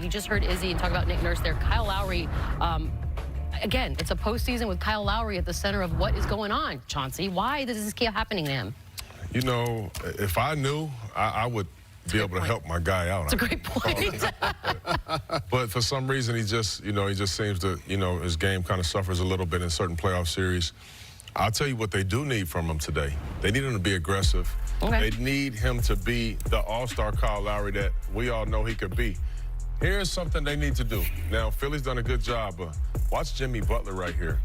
You just heard Izzy talk about Nick Nurse there. Kyle Lowry, again, it's a postseason with Kyle Lowry at the center of what is going on. Chauncey, why does this keep happening to him? You know, if I knew, I would be able to help my guy out. It's a great point. But for some reason, he just seems to, his game kind of suffers a little bit in certain playoff series. I'll tell you what they do need from him today. They need him to be aggressive. Okay. They need him to be the all-star Kyle Lowry that we all know he could be. Here's something they need to do. Now, Philly's done a good job, but watch Jimmy Butler right here.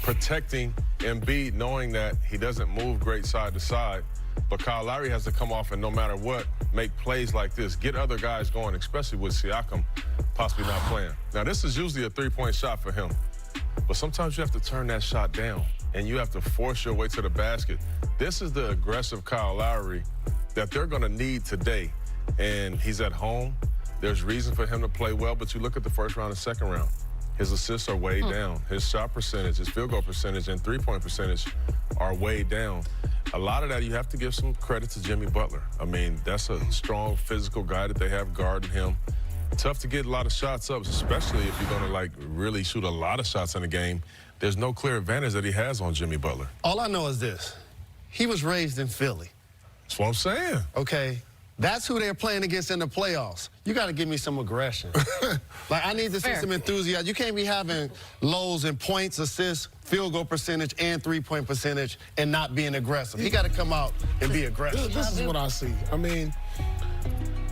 Protecting Embiid, knowing that he doesn't move great side to side, but Kyle Lowry has to come off and no matter what, make plays like this, get other guys going, especially with Siakam possibly not playing. Now, this is usually a three-point shot for him, but sometimes you have to turn that shot down and you have to force your way to the basket. This is the aggressive Kyle Lowry that they're going to need today, and he's at home. There's reason for him to play well, but you look at the first round and second round. His assists are way down. His shot percentage, his field goal percentage, and three-point percentage are way down. A lot of that, you have to give some credit to Jimmy Butler. I mean, that's a strong physical guy that they have guarding him. Tough to get a lot of shots up, especially if you're going to, really shoot a lot of shots in a game. There's no clear advantage that he has on Jimmy Butler. All I know is this. He was raised in Philly. That's what I'm saying. Okay? That's who they're playing against in the playoffs. You got to give me some aggression. I need to see some enthusiasm. You can't be having lows in points, assists, field goal percentage, and three-point percentage and not being aggressive. He got to come out and be aggressive. This is what I see. I mean,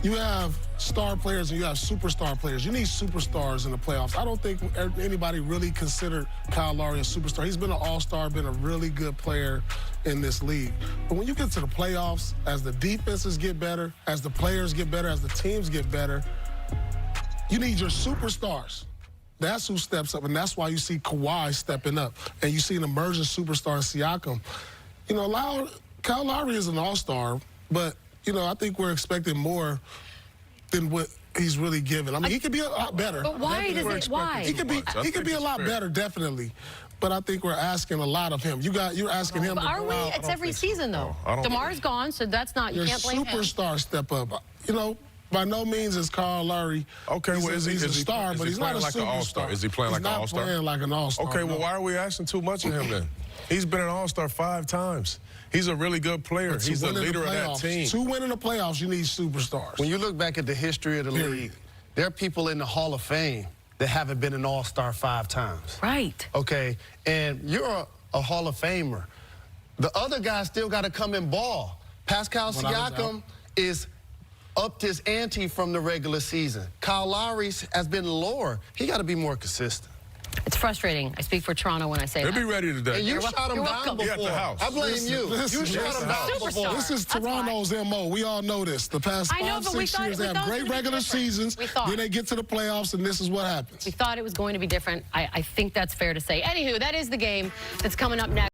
you have star players and you have superstar players. You need superstars in the playoffs. I don't think anybody really considered Kyle Lowry a superstar. He's been an all-star, been a really good player in this league. But when you get to the playoffs, as the defenses get better, as the players get better, as the teams get better, you need your superstars. That's who steps up, and that's why you see Kawhi stepping up, and you see an emerging superstar in Siakam. You know, Kyle Lowry is an all-star, but I think we're expecting more than what he's really given. I mean, he could be a lot better. But why why? He could be a lot better, definitely. But I think we're asking a lot of him. You're asking him. But are we? It's every season, though. DeMar's gone, so that's not. You can't blame him. Your superstar step up. By no means is Kyle Lowry. Okay, well, he's a star, but he's not a superstar. Is he playing like an all-star? He's not playing like an all-star. Okay, well, why are we asking too much of him then? He's been an all-star 5 times. He's a really good player. He's the leader of that team. To win in the playoffs, you need superstars. When you look back at the history of the league, there are people in the Hall of Fame that haven't been an all-star 5 times. Right. Okay, and you're a Hall of Famer. The other guy still got to come and ball. Pascal Siakam is upped his ante from the regular season. Kyle Lowry has been lower. He got to be more consistent. It's frustrating. I speak for Toronto when I say They'll that. be ready today. And you shot him down before. At the house. I blame you. You shot him down before. This is Toronto's MO. We all know this. The past 5-6 years, they have great regular seasons. Then they get to the playoffs, and this is what happens. We thought it was going to be different. I think that's fair to say. Anywho, that is the game that's coming up next.